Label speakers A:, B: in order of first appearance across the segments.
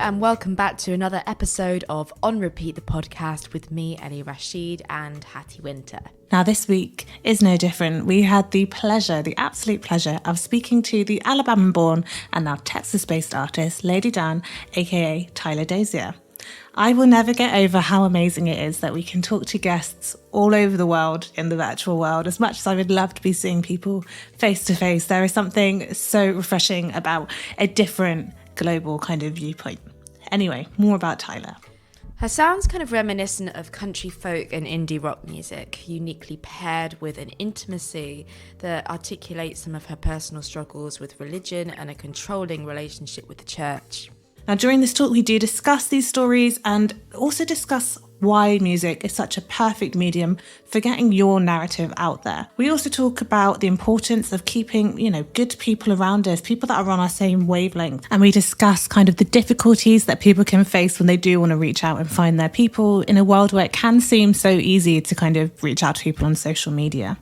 A: and welcome back to another episode of On Repeat the podcast with me, Ellie Rashid, and Hattie Winter.
B: Now, this week is no different. We had the absolute pleasure of speaking to the Alabama-born and now Texas-based artist, Lady Dan, aka Tyler Dozier. I will never get over how amazing it is that we can talk to guests all over the world in the virtual world. As much as I would love to be seeing people face to face, there is something so refreshing about a different global kind of viewpoint. Anyway, more about Tyler.
A: Her sound's kind of reminiscent of country folk and indie rock music, uniquely paired with an intimacy that articulates some of her personal struggles with religion and a controlling relationship with the church.
B: Now, during this talk, we do discuss these stories and also discuss why music is such a perfect medium for getting your narrative out there. We also talk about the importance of keeping, good people around us, people that are on our same wavelength. And we discuss kind of the difficulties that people can face when they do want to reach out and find their people in a world where it can seem so easy to kind of reach out to people on social media.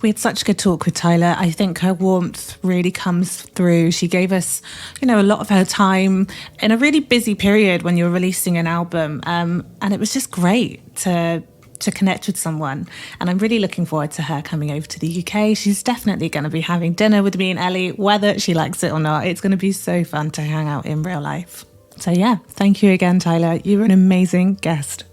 B: We had such a good talk with Tyler. I think her warmth really comes through. She gave us, a lot of her time in a really busy period when you're releasing an album. And it was just great to connect with someone. And I'm really looking forward to her coming over to the UK. She's definitely going to be having dinner with me and Ellie, whether she likes it or not. It's going to be so fun to hang out in real life. So yeah, thank you again, Tyler. You were an amazing guest.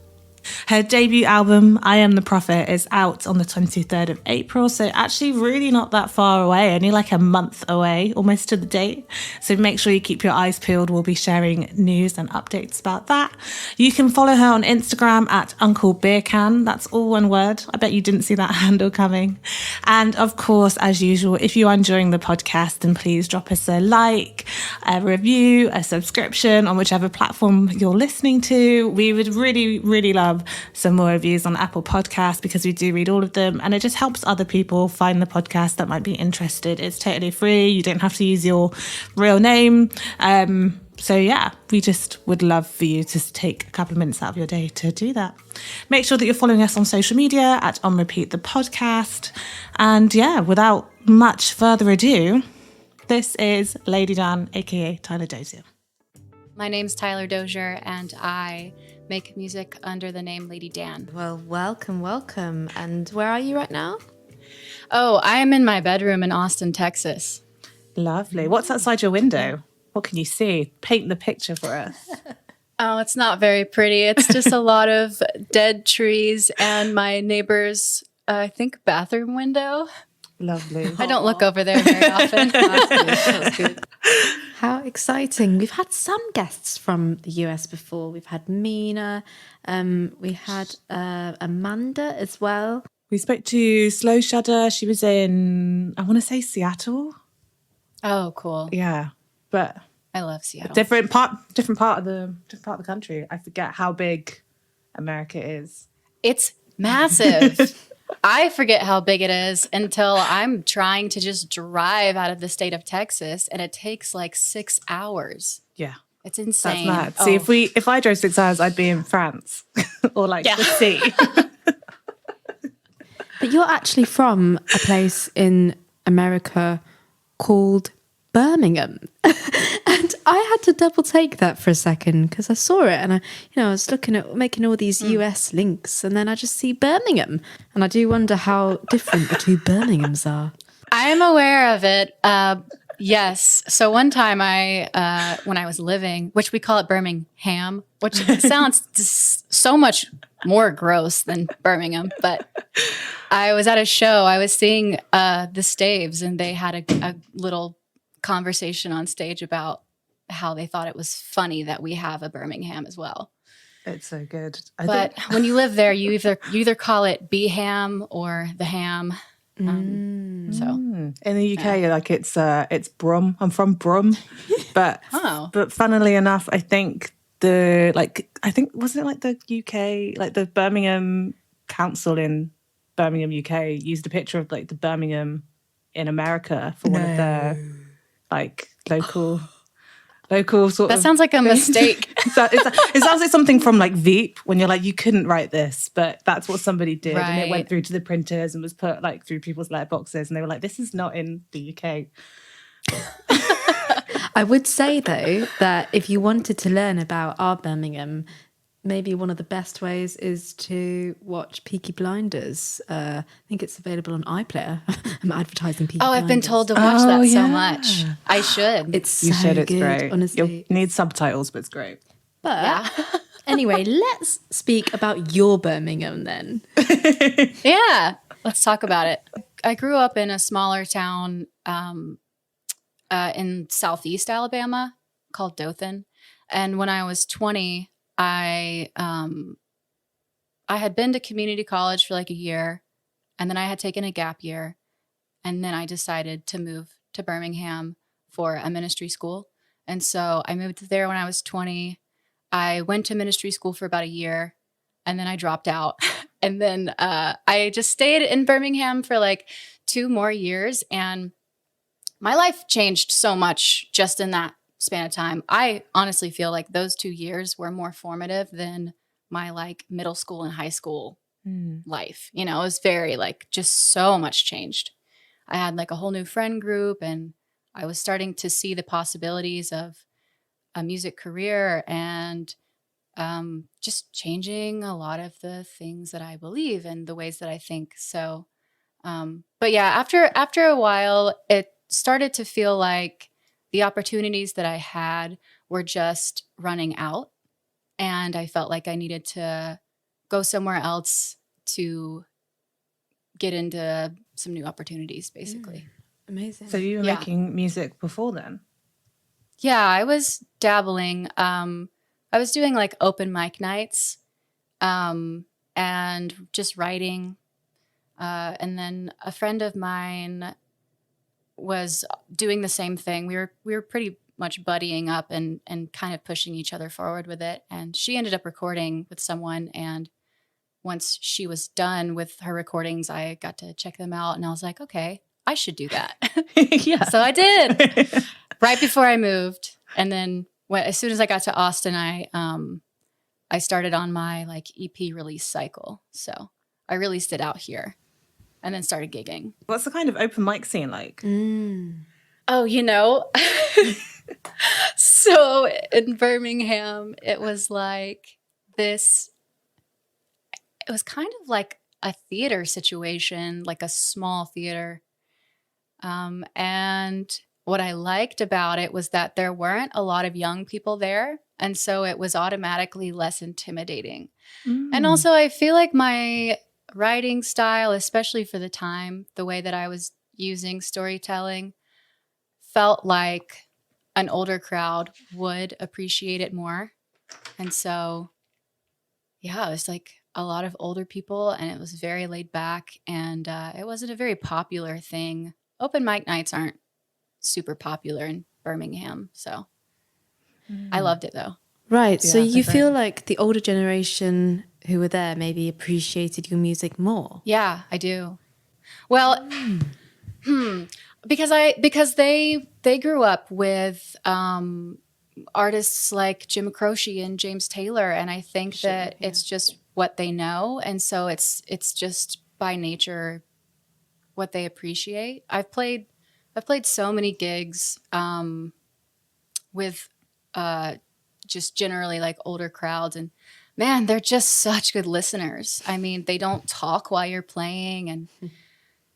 B: Her debut album, I Am the Prophet, is out on the 23rd of April, so actually really not that far away, only like a month away, almost to the date. So make sure you keep your eyes peeled. We'll be sharing news and updates about that. You can follow her on Instagram at Uncle Beer Can. That's all one word. I bet you didn't see that handle coming. And of course, as usual, if you are enjoying the podcast, then please drop us a like, a review, a subscription on whichever platform you're listening to. We would really, really love some more reviews on Apple Podcasts because we do read all of them, and it just helps other people find the podcast that might be interested. It's totally free. You don't have to use your real name. So yeah, we just would love for you to take a couple of minutes out of your day to do that. Make sure that you're following us on social media at On Repeat the Podcast. And yeah, without much further ado, this is Lady Dan, aka Tyler Dozier.
C: My name's Tyler Dozier, and I make music under the name Lady Dan.
A: Well, welcome. And where are you right now?
C: Oh, I am in my bedroom in Austin, Texas.
B: Lovely. What's outside your window? What can you see? Paint the picture for us.
C: Oh, it's not very pretty. It's just a lot of dead trees and my neighbor's, I think, bathroom window.
B: Lovely.
C: I don't look over there very often.
A: That's good. How exciting. We've had some guests from the US before. We've had Mina, we had Amanda as well.
B: We spoke to Slow Shudder. She was in, I want to say Seattle.
C: Oh, cool.
B: Yeah, but
C: I love Seattle.
B: Different part of the country. I forget how big America is.
C: It's massive. I forget how big it is until I'm trying to just drive out of the state of Texas, and it takes like 6 hours.
B: Yeah.
C: It's insane.
B: That's mad. See, if I drove 6 hours, I'd be in France or the sea.
A: But you're actually from a place in America called Birmingham. And I had to double take that for a second because I saw it and I was looking at making all these US links, and then I just see Birmingham. And I do wonder how different the two Birminghams are.
C: I'm aware of it. Yes. So one time when I was living, which we call it Birmingham, which sounds so much more gross than Birmingham, but I was at a show. I was seeing the Staves, and they had a little conversation on stage about how they thought it was funny that we have a Birmingham as well.
B: It's so good.
C: But when you live there, you either call it Beham or the Ham. So
B: in the UK, it's Brum. I'm from Brum, but but funnily enough, I think wasn't it like the UK, like the Birmingham Council in Birmingham, UK, used a picture of like the Birmingham in America for one of their like local sort of.
C: That sounds like a mistake.
B: It sounds like something from like Veep when you're like, you couldn't write this, but that's what somebody did.
C: Right.
B: And it went through to the printers and was put like through people's letterboxes, and they were like, this is not in the UK.
A: I would say, though, that if you wanted to learn about our Birmingham, maybe one of the best ways is to watch Peaky Blinders. I think it's available on iPlayer. I'm advertising Peaky Blinders.
C: I've been told to watch that so much. I should.
A: It's
B: You
A: so
B: should. It's
A: good,
B: great.
A: honestly.
B: You'll need subtitles, but it's great.
A: But anyway, let's speak about your Birmingham then.
C: Yeah, let's talk about it. I grew up in a smaller town in southeast Alabama called Dothan. And when I was 20, I had been to community college for like a year, and then I had taken a gap year, and then I decided to move to Birmingham for a ministry school. And so I moved there when I was 20. I went to ministry school for about a year, and then I dropped out. And then I just stayed in Birmingham for like 2 more years, and my life changed so much just in that span of time. I honestly feel like those 2 years were more formative than my like middle school and high school life. You know, it was very like just so much changed. I had like a whole new friend group, and I was starting to see the possibilities of a music career and just changing a lot of the things that I believe and the ways that I think. So, but yeah, after a while, it started to feel like the opportunities that I had were just running out, and I felt like I needed to go somewhere else to get into some new opportunities, basically.
A: Amazing.
B: So you were making music before then?
C: Yeah, I was dabbling. I was doing like open mic nights and just writing. And then a friend of mine was doing the same thing. We were pretty much buddying up and kind of pushing each other forward with it. And she ended up recording with someone. And once she was done with her recordings, I got to check them out. And I was like, okay, I should do that.
B: Yeah.
C: So I did right before I moved. And then as soon as I got to Austin, I started on my like EP release cycle. So I released it out here and then started gigging.
B: What's the kind of open mic scene like?
C: Oh, you know, so in Birmingham, it was like this, it was kind of like a theater situation, like a small theater. And what I liked about it was that there weren't a lot of young people there. And so it was automatically less intimidating. And also I feel like my writing style, especially for the time, the way that I was using storytelling, felt like an older crowd would appreciate it more. And so, yeah, it was like a lot of older people, and it was very laid back, and it wasn't a very popular thing. Open mic nights aren't super popular in Birmingham, so I loved it though.
A: Right. So
B: Yeah,
A: you
B: okay.
A: feel like the older generation who were there maybe appreciated your music more?
C: Yeah, I do. Well, because they grew up with artists like Jim Croce and James Taylor, and I think that it's just what they know, and so it's just by nature what they appreciate. I've played so many gigs with just generally like older crowds, and man, they're just such good listeners. I mean, they don't talk while you're playing, and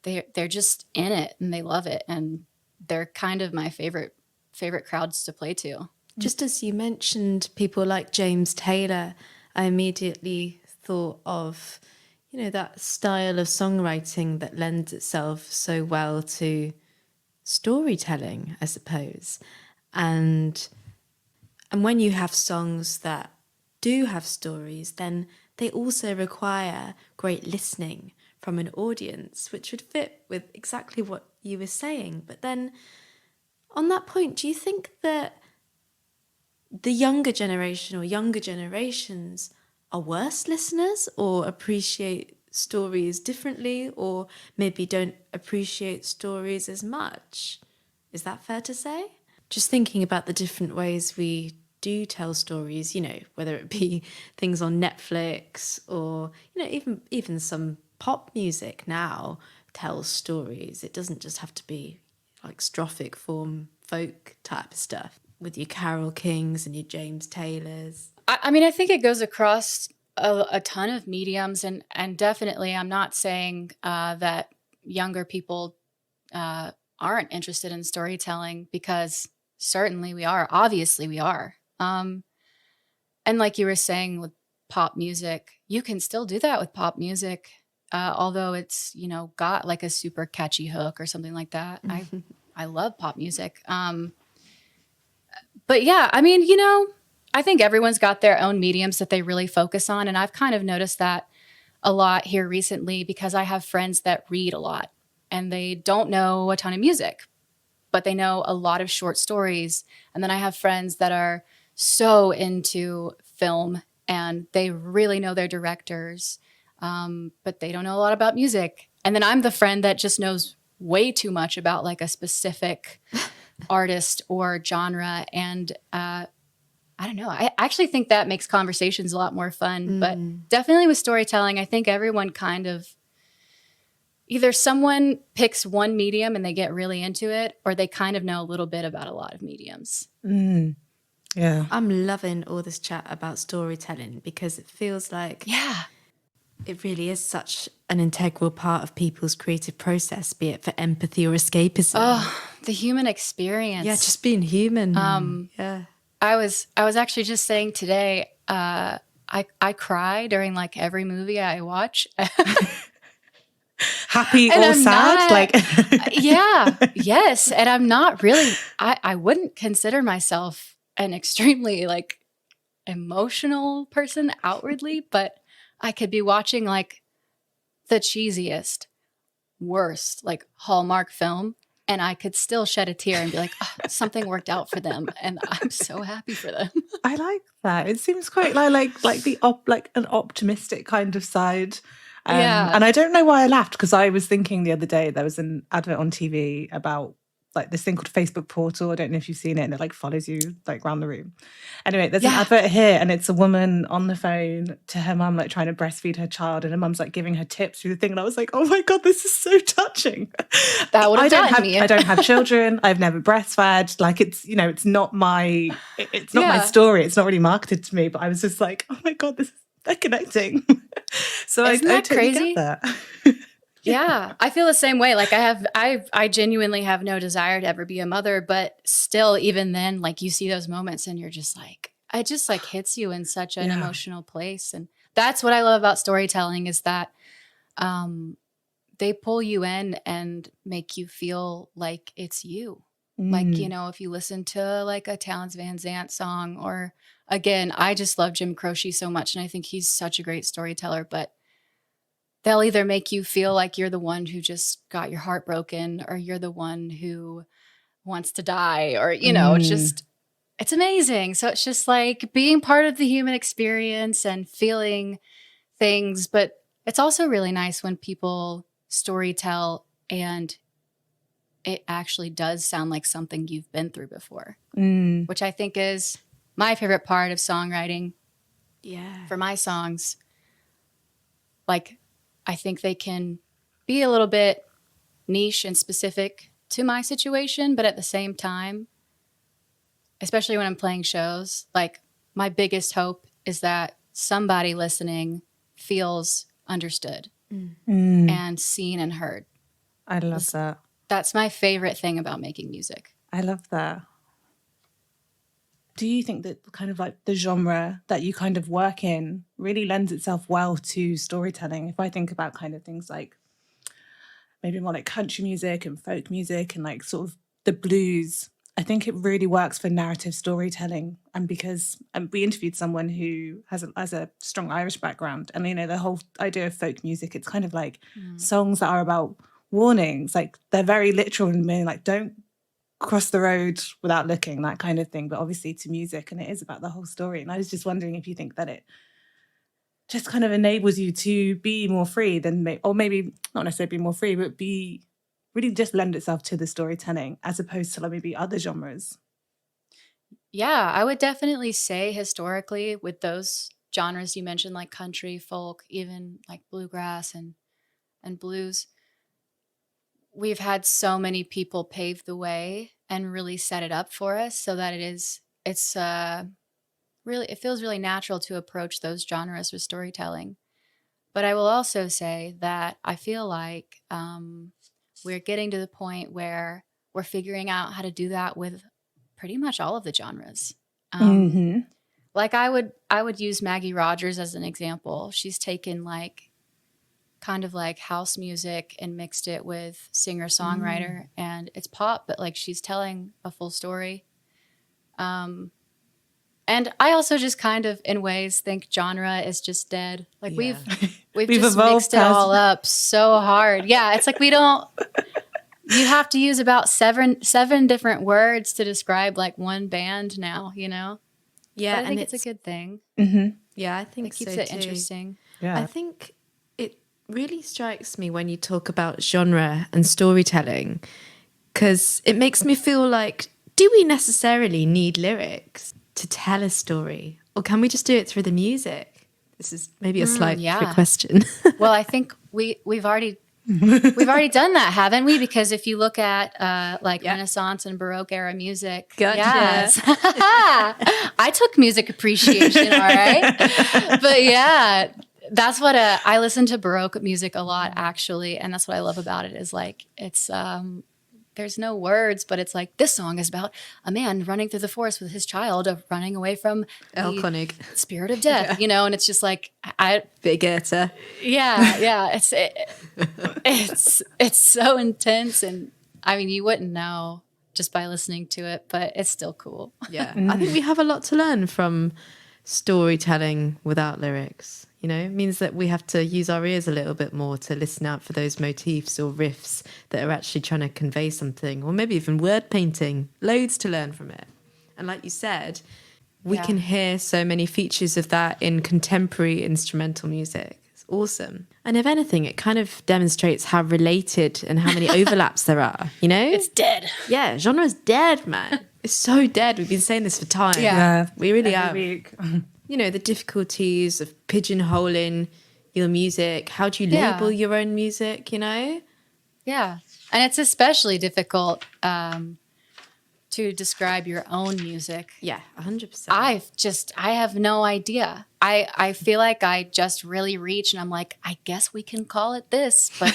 C: they're just in it and they love it, and they're kind of my favorite crowds to play to.
A: Just as you mentioned people like James Taylor, I immediately thought of, you know, that style of songwriting that lends itself so well to storytelling, I suppose. And when you have songs that do have stories, then they also require great listening from an audience, which would fit with exactly what you were saying. But then on that point, do you think that the younger generation or younger generations are worse listeners or appreciate stories differently, or maybe don't appreciate stories as much? Is that fair to say? Just thinking about the different ways we do tell stories, you know, whether it be things on Netflix or, you know, even some pop music now tells stories. It doesn't just have to be like strophic form folk type of stuff with your Carole Kings and your James Taylors?
C: I mean, I think it goes across a ton of mediums, and definitely I'm not saying that younger people aren't interested in storytelling, because certainly we are. Obviously we are. And like you were saying with pop music, you can still do that with pop music, although it's, you know, got like a super catchy hook or something like that. I love pop music. But yeah, I mean, you know, I think everyone's got their own mediums that they really focus on. And I've kind of noticed that a lot here recently, because I have friends that read a lot and they don't know a ton of music, but they know a lot of short stories. And then I have friends that are so into film and they really know their directors, but they don't know a lot about music. And then I'm the friend that just knows way too much about like a specific artist or genre. And I don't know. I actually think that makes conversations a lot more fun. But definitely with storytelling, I think everyone kind of, either someone picks one medium and they get really into it, or they kind of know a little bit about a lot of mediums.
B: Yeah.
A: I'm loving all this chat about storytelling because it feels like it really is such an integral part of people's creative process, be it for empathy or escapism.
C: Oh, the human experience.
A: Yeah, just being human. Yeah.
C: I was actually just saying today, I cry during like every movie I watch.
B: Happy
C: And
B: or
C: I'm
B: sad?
C: not-
B: like
C: Yeah, yes. And I'm not really, I wouldn't consider myself an extremely like emotional person outwardly, but I could be watching like the cheesiest, worst, like Hallmark film, and I could still shed a tear and be like, oh, something worked out for them. And I'm so happy for them.
B: I like that. It seems quite like the like an optimistic kind of side.
C: Yeah.
B: And I don't know why I laughed, because I was thinking the other day there was an advert on TV about like this thing called Facebook Portal. I don't know if you've seen it, and it like follows you like around the room. Anyway, there's an advert here, and it's a woman on the phone to her mum, like trying to breastfeed her child, and her mum's like giving her tips through the thing. And I was like, oh my God, this is so touching.
C: That would have gotten me.
B: I don't have children. I've never breastfed. Like it's, you know, it's not my story. It's not really marketed to me, but I was just like, oh my God, they're connecting. So
C: Isn't
B: I
C: that
B: totally
C: crazy?
B: get that.
C: Yeah, I feel the same way. Like I genuinely have no desire to ever be a mother, but still, even then, like you see those moments and you're just like, it just like hits you in such an emotional place. And that's what I love about storytelling, is that they pull you in and make you feel like it's you. Like, you know, if you listen to like a Townes Van Zandt song, or again, I just love Jim Croce so much, and I think he's such a great storyteller, but they'll either make you feel like you're the one who just got your heart broken, or you're the one who wants to die, or, you know, it's amazing. So it's just like being part of the human experience and feeling things. But it's also really nice when people storytell and it actually does sound like something you've been through before, which I think is my favorite part of songwriting.
A: Yeah.
C: For my songs, like, I think they can be a little bit niche and specific to my situation, but at the same time, especially when I'm playing shows, like my biggest hope is that somebody listening feels understood and seen and heard.
B: I love that.
C: That's my favorite thing about making music.
B: I love that. Do you think that kind of like the genre that you kind of work in really lends itself well to storytelling? If I think about kind of things like maybe more like country music and folk music and like sort of the blues, I think it really works for narrative storytelling. And because we interviewed someone who has a strong Irish background, and, you know, the whole idea of folk music, it's kind of like songs that are about warnings, like they're very literal and meaning like don't cross the road without looking, that kind of thing, but obviously to music, and it is about the whole story. And I was just wondering if you think that it just kind of enables you to be more free than, or maybe not necessarily be more free, but be really just lend itself to the storytelling as opposed to like maybe other genres.
C: Yeah, I would definitely say historically with those genres you mentioned, like country, folk, even like bluegrass and blues, we've had so many people pave the way and really set it up for us so that it feels really natural to approach those genres with storytelling. But I will also say that I feel like we're getting to the point where we're figuring out how to do that with pretty much all of the genres. Like I would use Maggie Rogers as an example. She's taken like kind of like house music and mixed it with singer-songwriter, and it's pop, but like she's telling a full story. And I also just kind of, in ways, think genre is just dead. Like we've just mixed it all up so hard. Yeah, it's like you have to use about seven different words to describe like one band now, you know?
A: Yeah,
C: but I think it's a good thing.
A: Yeah, I think
C: It keeps
A: so
C: it
A: too.
C: interesting.
B: Yeah.
A: I think it really strikes me when you talk about genre and storytelling, because it makes me feel like, do we necessarily need lyrics to tell a story, or can we just do it through the music? This is maybe a slight trick question.
C: Well, I think we've already done that, haven't we? Because if you look at Renaissance and Baroque era music,
A: Gotcha.
C: yes. I took music appreciation, all right. But yeah, that's what I listen to Baroque music a lot, actually, and that's what I love about it. Is like it's there's no words, but it's like, this song is about a man running through the forest with his child, running away from the spirit of death, you know. And it's just like,
A: Bigetta.
C: Yeah. It's so intense, and I mean, you wouldn't know just by listening to it, but it's still cool.
A: Yeah, I think we have a lot to learn from storytelling without lyrics. You know, it means that we have to use our ears a little bit more to listen out for those motifs or riffs that are actually trying to convey something, or maybe even word painting. Loads to learn from it. And like you said, we can hear so many features of that in contemporary instrumental music. It's awesome. And if anything, it kind of demonstrates how related and how many overlaps there are, you know?
C: It's dead.
A: Yeah, genre's dead, man. It's so dead. We've been saying this for time.
B: Yeah,
A: we really
B: every
A: are.
B: week.
A: You know, the difficulties of pigeonholing your music. How do you label your own music, you know?
C: Yeah. And it's especially difficult to describe your own music.
A: Yeah, 100%.
C: I have no idea. I feel like I just really reach and I'm like, I guess we can call it this, but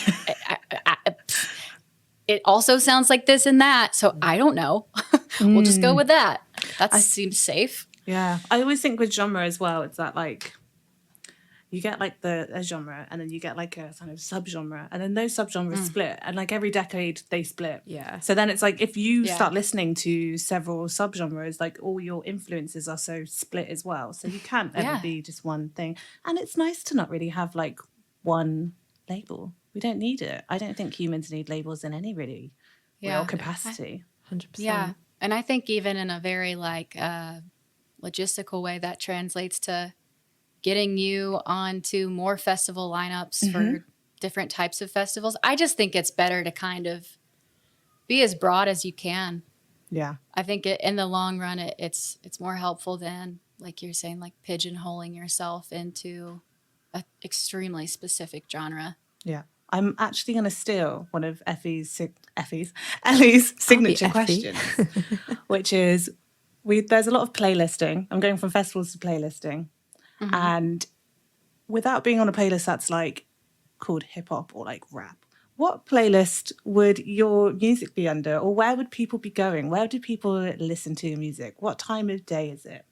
C: it also sounds like this and that. So I don't know. We'll just go with that. That seems safe.
B: Yeah. I always think with genre as well, it's that like, you get like a genre, and then you get like a kind of subgenre, and then those subgenres split, and like every decade they split.
A: Yeah.
B: So then it's like, if you start listening to several subgenres, like all your influences are so split as well. So you can't ever be just one thing. And it's nice to not really have like one label. We don't need it. I don't think humans need labels in any really real capacity.
A: 100%.
C: Yeah. And I think even in a very like logistical way, that translates to getting you onto more festival lineups for different types of festivals. I just think it's better to kind of be as broad as you can.
B: Yeah.
C: I think in the long run, it's more helpful than, like you're saying, like pigeonholing yourself into an extremely specific genre.
B: Yeah. I'm actually going to steal one of Ellie's signature questions, which is, there's a lot of playlisting. I'm going from festivals to playlisting. And without being on a playlist that's like called hip hop or like rap, what playlist would your music be under, or where would people be going? Where do people listen to your music? What time of day is it?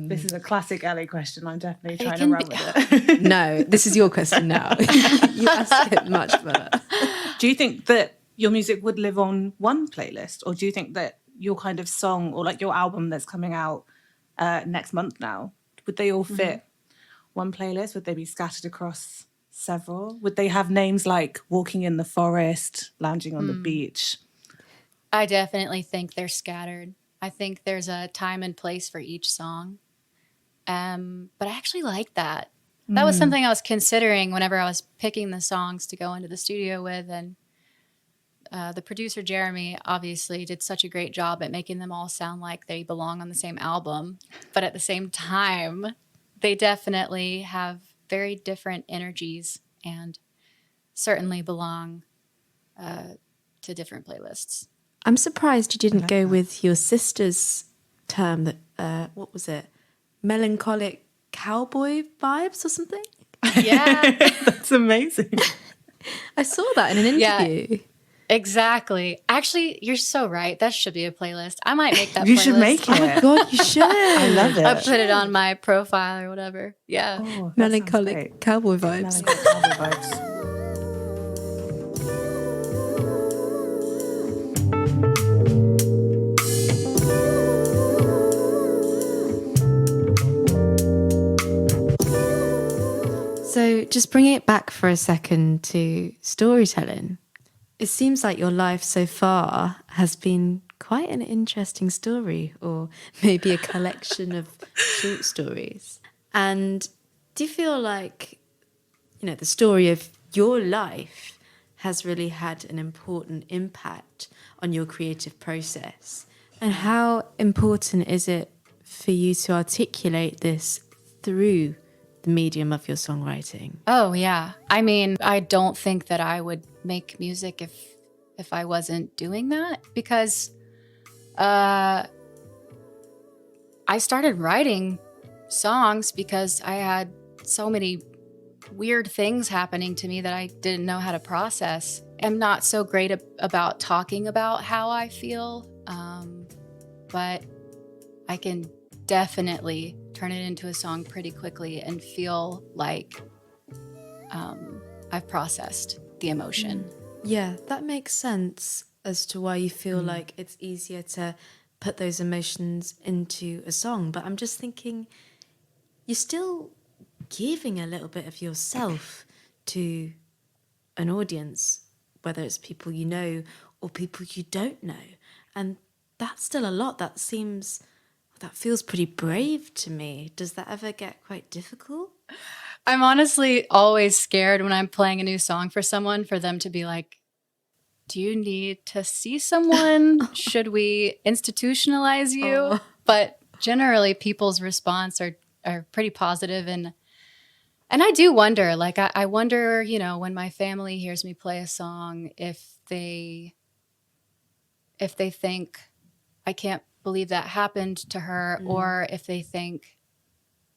B: This is a classic Ellie question. I'm definitely trying to run with it.
A: No, this is your question now. You asked it much better.
B: Do you think that your music would live on one playlist, or do you think that your kind of song or like your album that's coming out next month now, would they all fit one playlist? Would they be scattered across several? Would they have names like Walking in the Forest, Lounging on the Beach?
C: I definitely think they're scattered. I think there's a time and place for each song. But I actually like that. That was something I was considering whenever I was picking the songs to go into the studio with. And the producer, Jeremy, obviously did such a great job at making them all sound like they belong on the same album. But at the same time, they definitely have very different energies and certainly belong to different playlists.
A: I'm surprised you didn't go with your sister's term that, what was it? Melancholic Cowboy vibes or something?
C: Yeah.
B: That's amazing.
A: I saw that in an interview.
C: Exactly. Actually, you're so right. That should be a playlist. I might make that
B: You
C: playlist.
B: should make it.
A: Oh my God, you should.
B: I love it.
C: I'll put it on my profile or whatever. Yeah.
B: Oh, that sounds
A: Melancholic
B: great.
A: Cowboy vibes.
B: Melancholic Cowboy vibes.
A: So, just bringing it back for a second to storytelling, it seems like your life so far has been quite an interesting story, or maybe a collection of short stories. And do you feel like, the story of your life has really had an important impact on your creative process? And how important is it for you to articulate this through the medium of your songwriting?
C: Oh, yeah. I mean, I don't think that I would make music if I wasn't doing that, because I started writing songs because I had so many weird things happening to me that I didn't know how to process. I'm not so great about talking about how I feel, but I can definitely turn it into a song pretty quickly and feel like I've processed the emotion.
A: Yeah, that makes sense as to why you feel like it's easier to put those emotions into a song. But I'm just thinking, you're still giving a little bit of yourself to an audience, whether it's people you know or people you don't know. And that's still a lot. That feels pretty brave to me. Does that ever get quite difficult?
C: I'm honestly always scared when I'm playing a new song for someone, for them to be like, do you need to see someone? Should we institutionalize you?
A: Oh.
C: But generally people's response are pretty positive, and I do wonder, like I wonder, when my family hears me play a song, if they think I can't believe that happened to her, or if they think,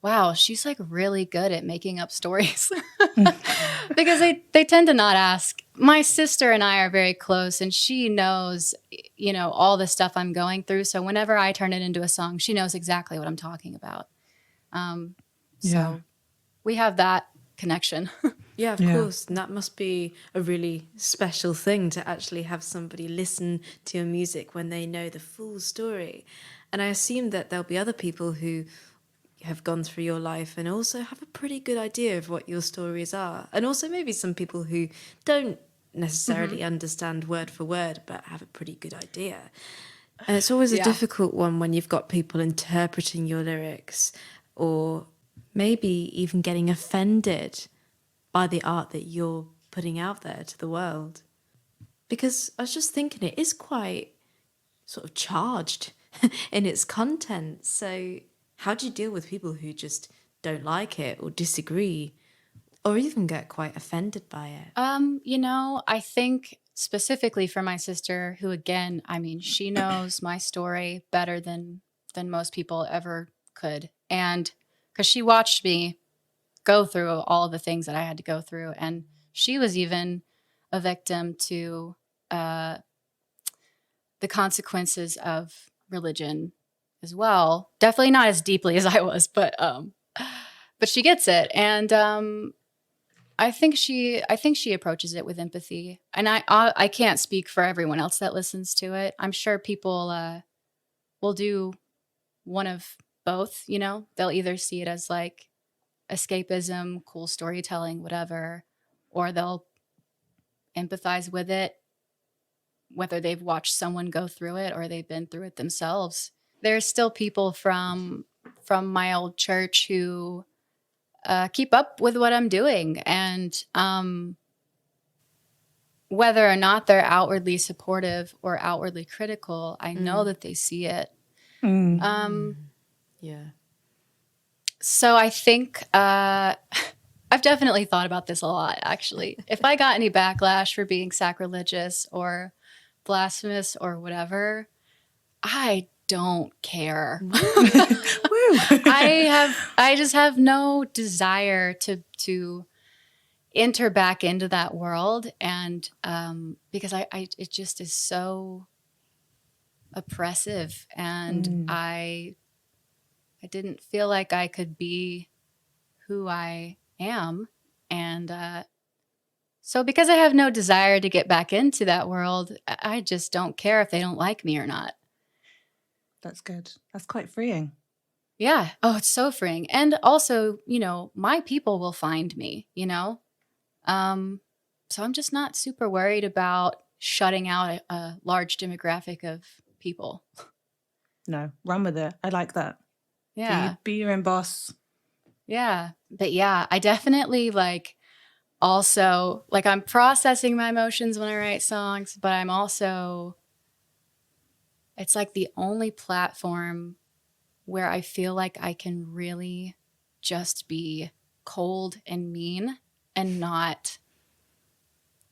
C: wow, she's like really good at making up stories. Because they tend to not ask. My sister and I are very close, and she knows, all the stuff I'm going through. So whenever I turn it into a song, she knows exactly what I'm talking about. So we have that connection.
A: Yeah, of course. And that must be a really special thing to actually have somebody listen to your music when they know the full story. And I assume that there'll be other people who have gone through your life and also have a pretty good idea of what your stories are. And also maybe some people who don't necessarily understand word for word, but have a pretty good idea. And it's always a difficult one when you've got people interpreting your lyrics, or maybe even getting offended by the art that you're putting out there to the world. Because I was just thinking, it is quite sort of charged in its content. So how do you deal with people who just don't like it or disagree, or even get quite offended by it?
C: I think specifically for my sister, who, again, I mean, she knows my story better than most people ever could. And because she watched me go through all of the things that I had to go through. And she was even a victim to the consequences of religion as well. Definitely not as deeply as I was, but she gets it. And I think she approaches it with empathy. And I can't speak for everyone else that listens to it. I'm sure people will do one of both, They'll either see it as like escapism, cool storytelling, whatever, or they'll empathize with it, whether they've watched someone go through it or they've been through it themselves. There's still people from my old church who keep up with what I'm doing, and whether or not they're outwardly supportive or outwardly critical, I know that they see it.
A: Yeah.
C: So I think I've definitely thought about this a lot, actually. If I got any backlash for being sacrilegious or blasphemous or whatever, I don't care.
B: Woo.
C: I just have no desire to enter back into that world, and because I it just is so oppressive, and I didn't feel like I could be who I am, and so because I have no desire to get back into that world, I just don't care if they don't like me or not.
B: That's good. That's quite freeing.
C: Yeah. Oh, it's so freeing. And also, my people will find me, So I'm just not super worried about shutting out a large demographic of people.
B: No, run with it. I like that.
C: Yeah.
B: Be your own boss.
C: Yeah. But yeah, I definitely also I'm processing my emotions when I write songs, but I'm also, it's like the only platform where I feel like I can really just be cold and mean and not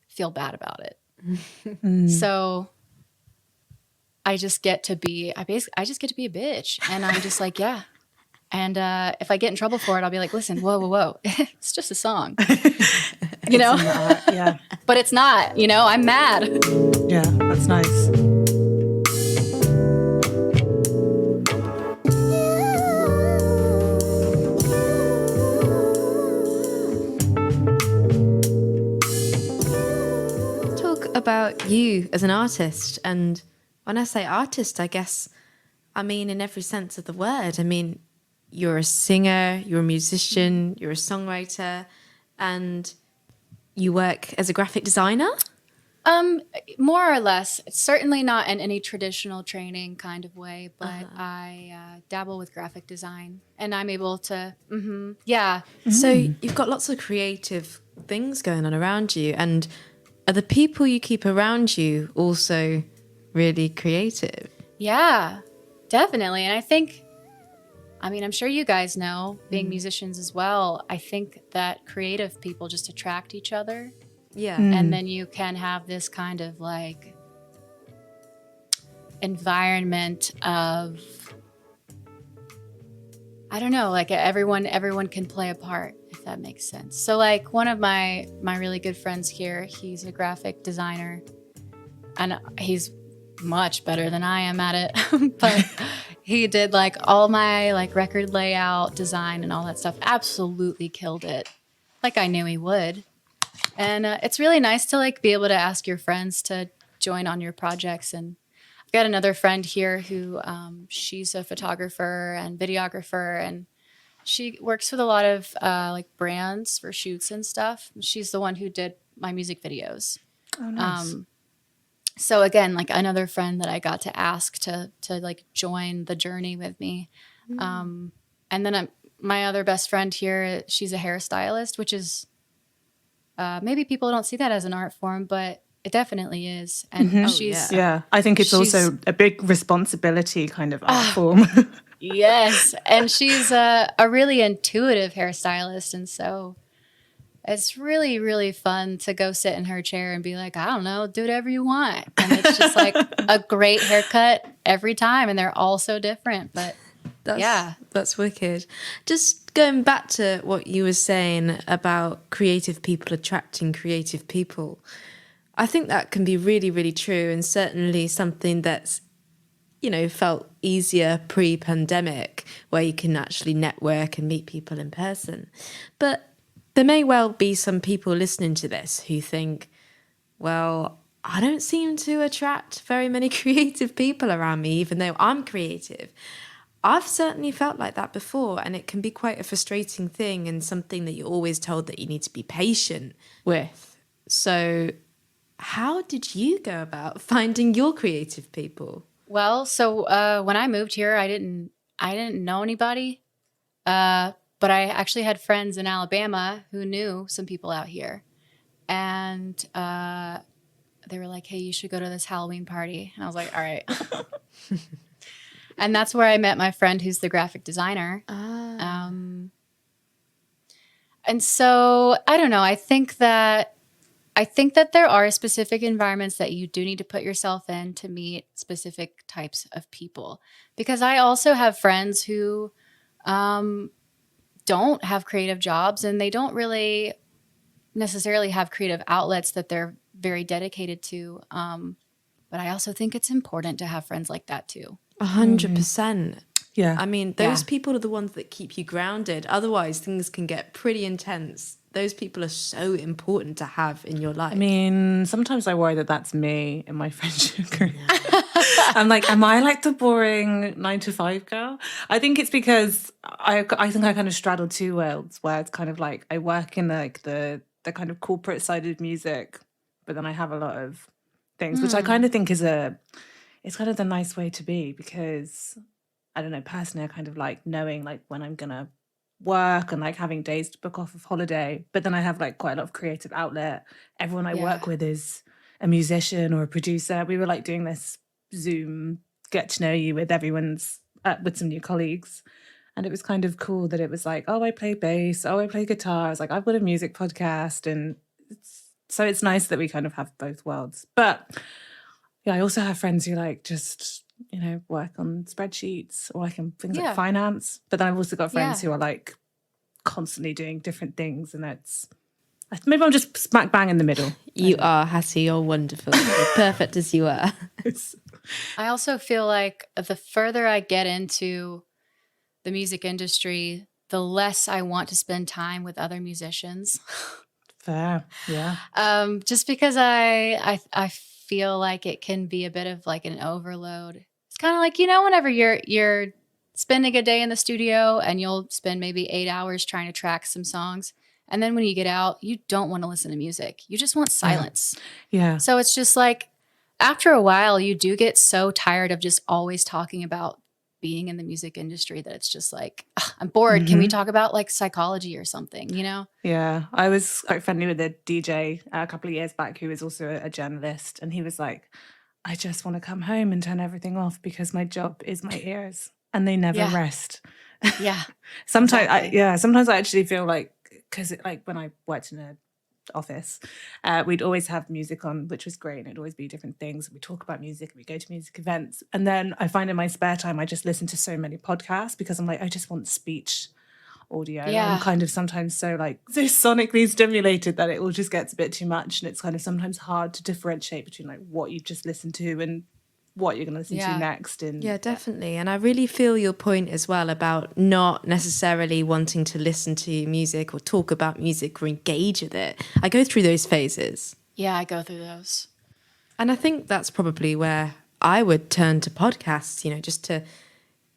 C: feel bad about it. So I just get to be, I just get to be a bitch, and I'm just like, yeah. And if I get in trouble for it, I'll be like, listen, whoa. It's just a song,
B: Yeah.
C: But it's not, I'm mad.
B: Yeah, that's nice.
A: About you as an artist, and when I say artist, I guess I mean in every sense of the word. I mean, you're a singer, you're a musician, you're a songwriter, and you work as a graphic designer?
C: More or less. It's certainly not in any traditional training kind of way, but I dabble with graphic design, and I'm able to, yeah.
A: So you've got lots of creative things going on around you, and are the people you keep around you also really creative?
C: Yeah, definitely. And I think, I'm sure you guys know, being musicians as well, I think that creative people just attract each other.
A: Yeah.
C: And then you can have this kind of environment of, I don't know, everyone can play a part, if that makes sense. So one of my really good friends here, he's a graphic designer, and he's much better than I am at it. But he did all my record layout design and all that stuff. Absolutely killed it. I knew he would. And it's really nice to be able to ask your friends to join on your projects. And I've got another friend here who she's a photographer and videographer, and she works with a lot of brands for shoots and stuff. She's the one who did my music videos.
B: Oh, nice.
C: So again, another friend that I got to ask to join the journey with me. And then my other best friend here, she's a hairstylist, which is maybe people don't see that as an art form, but it definitely is. And she's
B: yeah. I think it's also a big responsibility kind of art form.
C: Yes, and she's a really intuitive hairstylist, and so it's really, really fun to go sit in her chair and be like, I don't know, do whatever you want. And it's just a great haircut every time, and they're all so different. But
A: That's wicked. Just going back to what you were saying about creative people attracting creative people, I think that can be really, really true, and certainly something that's, felt easier pre-pandemic, where you can actually network and meet people in person. But there may well be some people listening to this who think, well, I don't seem to attract very many creative people around me, even though I'm creative. I've certainly felt like that before, and it can be quite a frustrating thing, and something that you're always told that you need to be patient with. So how did you go about finding your creative people?
C: Well, so when I moved here, I didn't know anybody, but I actually had friends in Alabama who knew some people out here, and they were like, "Hey, you should go to this Halloween party," and I was like, "All right." And that's where I met my friend who's the graphic designer. And so I don't know. I think that I think that there are specific environments that you do need to put yourself in to meet specific types of people. Because I also have friends who don't have creative jobs and they don't really necessarily have creative outlets that they're very dedicated to. But I also think it's important to have friends like that too.
A: 100%.
B: Yeah.
A: I mean, those people are the ones that keep you grounded. Otherwise, things can get pretty intense. Those people are so important to have in your life.
B: I mean, sometimes I worry that that's me in my friendship group. I'm like, am I like the boring 9-to-5 girl? I think it's because I think I kind of straddle two worlds where it's kind of like I work in like the kind of corporate side of music, but then I have a lot of things, which I kind of think it's kind of the nice way to be, because I don't know, personally, I kind of like knowing like when I'm gonna work and like having days to book off of holiday, but then I have like quite a lot of creative outlet. Everyone I work with is a musician or a producer. We were like doing this Zoom get to know you with with some new colleagues, and it was kind of cool that it was like, oh, I play bass, oh, I play guitar. I was like, I've got a music podcast, and it's nice that we kind of have both worlds. But yeah, I also have friends who like just, you know, work on spreadsheets or like in things like finance. But then I've also got friends who are like constantly doing different things, and maybe I'm just smack bang in the middle.
A: You are, Hattie. You're wonderful. You're perfect as you are.
C: I also feel like the further I get into the music industry, the less I want to spend time with other musicians.
B: Fair, yeah.
C: Just because I feel like it can be a bit of like an overload. It's kind of like, you know, whenever you're spending a day in the studio and you'll spend maybe 8 hours trying to track some songs, and then when you get out, you don't want to listen to music. You just want silence.
B: Yeah.
C: So it's just like after a while, you do get so tired of just always talking about being in the music industry that it's just like, I'm bored. Can we talk about like psychology or something, you know?
B: Yeah. I was quite friendly with a DJ a couple of years back who was also a journalist. And he was like, I just want to come home and turn everything off because my job is my ears and they never rest.
C: Yeah.
B: Sometimes,
C: exactly.
B: sometimes I actually feel like, because like when I worked in a office, we'd always have music on, which was great, and it'd always be different things. We talk about music, we go to music events, and then I find in my spare time I just listen to so many podcasts because I'm like, I just want speech audio. I'm kind of sometimes so sonically stimulated that it all just gets a bit too much, and it's kind of sometimes hard to differentiate between like what you've just listened to and what you're going to listen to next. And
A: yeah, definitely. And I really feel your point as well about not necessarily wanting to listen to music or talk about music or engage with it. I go through those phases.
C: Yeah, I go through those.
A: And I think that's probably where I would turn to podcasts, you know, just to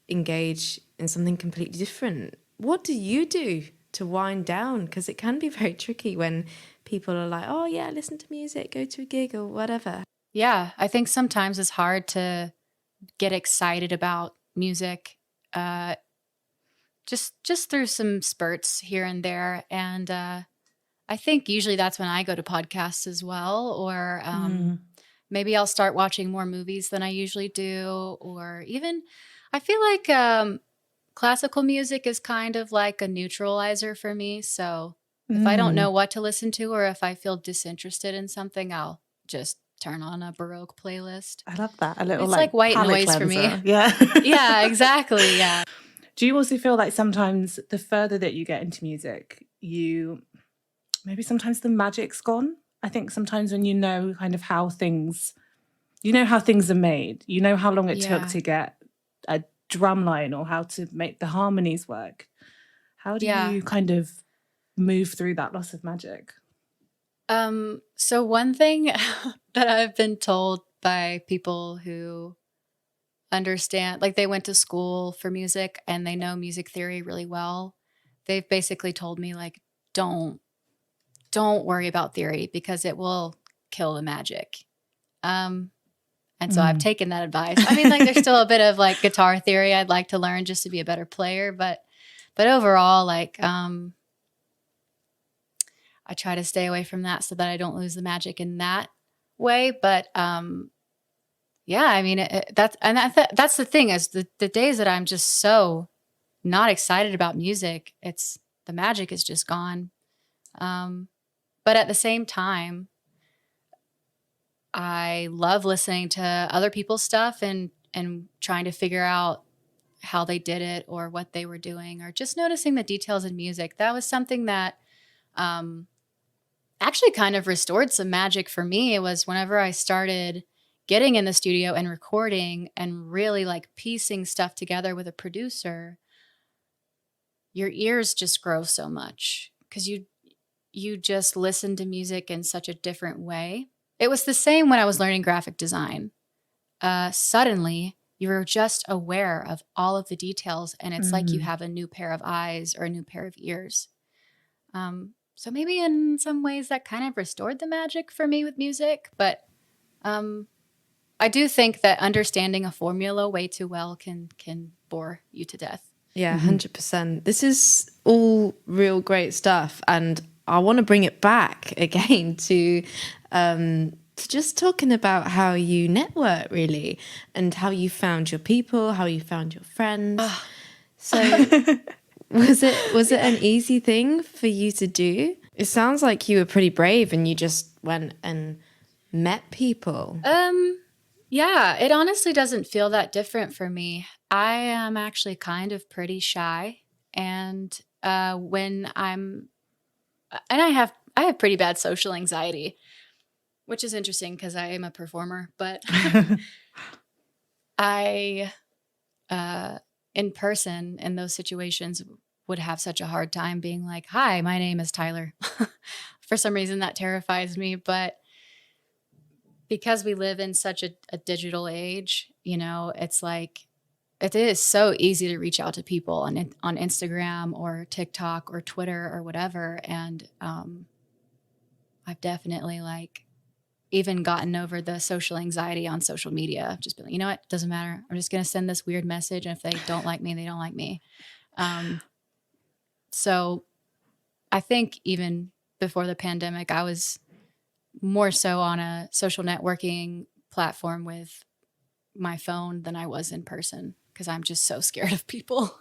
A: engage in something completely different. What do you do to wind down? Because it can be very tricky when people are like, oh yeah, listen to music, go to a gig or whatever.
C: Yeah, I think sometimes it's hard to get excited about music, just through some spurts here and there. And I think usually that's when I go to podcasts as well, or maybe I'll start watching more movies than I usually do, or even I feel like classical music is kind of like a neutralizer for me. So if I don't know what to listen to, or if I feel disinterested in something, I'll just turn on a Baroque playlist.
B: I love that. A little
C: it's like white noise
B: cleanser.
C: For me.
B: Yeah.
C: Yeah, exactly. Yeah.
B: Do you also feel like sometimes the further that you get into music, sometimes the magic's gone? I think sometimes when you know kind of how things are made, you know how long it took to get a drum line or how to make the harmonies work. How do you kind of move through that loss of magic?
C: So one thing that I've been told by people who understand, like they went to school for music and they know music theory really well. They've basically told me like, don't worry about theory because it will kill the magic. And so I've taken that advice. I mean, like there's still a bit of like guitar theory I'd like to learn just to be a better player, but overall, like, I try to stay away from that so that I don't lose the magic in that way. But yeah, I mean, that's the thing is the days that I'm just so not excited about music, the magic is just gone. But at the same time, I love listening to other people's stuff and trying to figure out how they did it or what they were doing, or just noticing the details in music. That was something that actually kind of restored some magic for me. It was whenever I started getting in the studio and recording and really like piecing stuff together with a producer, your ears just grow so much because you just listen to music in such a different way. It was the same when I was learning graphic design. Suddenly, you're just aware of all of the details, and it's like you have a new pair of eyes or a new pair of ears. So maybe in some ways that kind of restored the magic for me with music. But I do think that understanding a formula way too well can bore you to death.
A: Yeah, 100%. This is all real great stuff. And I want to bring it back again to just talking about how you network, really, and how you found your people, how you found your friends. So was it an easy thing for you to do? It sounds like you were pretty brave and you just went and met people.
C: Yeah, it honestly doesn't feel that different for me. I am actually kind of pretty shy, and when I have pretty bad social anxiety, which is interesting because I am a performer, but I in person in those situations would have such a hard time being like, "Hi, my name is Tyler." For some reason that terrifies me, but because we live in such a digital age, it's like it is so easy to reach out to people on Instagram or TikTok or Twitter or whatever. And I've definitely like even gotten over the social anxiety on social media. I've just been like, you know what? It doesn't matter. I'm just going to send this weird message. And if they don't like me, they don't like me. So I think even before the pandemic, I was more so on a social networking platform with my phone than I was in person because I'm just so scared of people.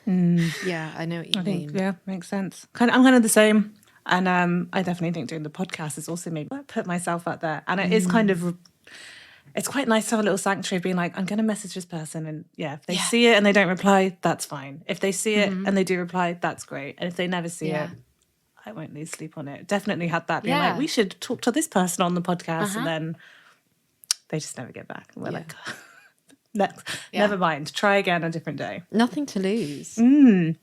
A: Yeah, I know what you mean.
B: Yeah, makes sense. I'm kind of the same. And I definitely think doing the podcast has also made me put myself out there. And it is kind of, it's quite nice to have a little sanctuary of being like, I'm going to message this person. And if they see it and they don't reply, that's fine. If they see it and they do reply, that's great. And if they never see it, I won't lose sleep on it. Definitely had that being like, we should talk to this person on the podcast. And then they just never get back. And we're like, never mind. Try again a different day.
A: Nothing to lose.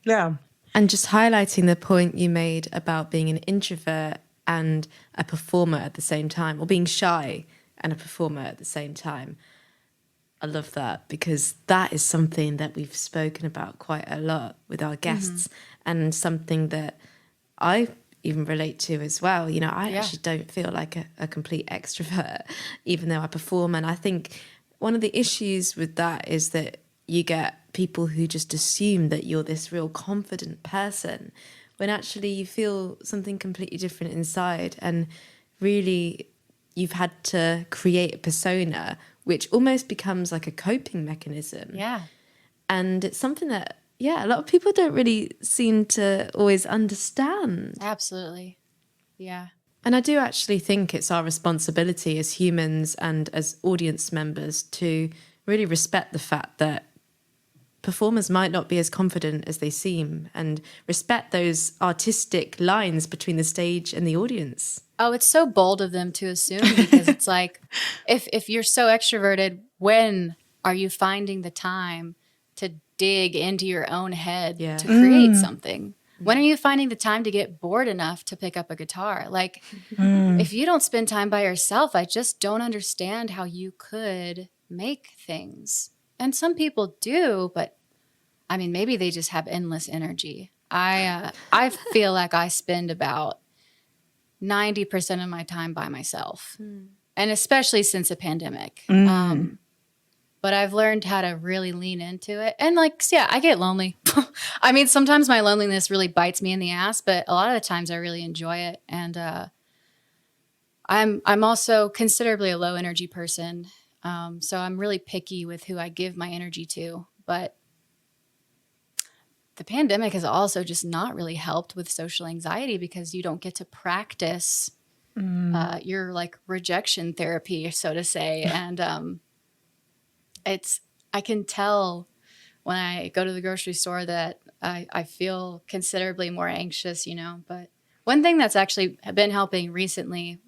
B: Yeah.
A: And just highlighting the point you made about being an introvert and a performer at the same time, or being shy and a performer at the same time. I love that because that is something that we've spoken about quite a lot with our guests and something that I even relate to as well. I actually don't feel like a complete extrovert, even though I perform. And I think one of the issues with that is that you get people who just assume that you're this real confident person when actually you feel something completely different inside. And really, you've had to create a persona, which almost becomes like a coping mechanism.
C: Yeah.
A: And it's something that, a lot of people don't really seem to always understand.
C: Absolutely. Yeah.
A: And I do actually think it's our responsibility as humans and as audience members to really respect the fact that performers might not be as confident as they seem and respect those artistic lines between the stage and the audience.
C: Oh, it's so bold of them to assume because it's like, if you're so extroverted, when are you finding the time to dig into your own head to create something? When are you finding the time to get bored enough to pick up a guitar? Like, if you don't spend time by yourself, I just don't understand how you could make things. And some people do, but I mean, maybe they just have endless energy. I feel like I spend about 90% of my time by myself, and especially since the pandemic. But I've learned how to really lean into it. And I get lonely. I mean, sometimes my loneliness really bites me in the ass, but a lot of the times I really enjoy it. And I'm also considerably a low energy person. So I'm really picky with who I give my energy to. But the pandemic has also just not really helped with social anxiety because you don't get to practice your like rejection therapy, so to say. And I can tell when I go to the grocery store that I feel considerably more anxious, you know. But one thing that's actually been helping recently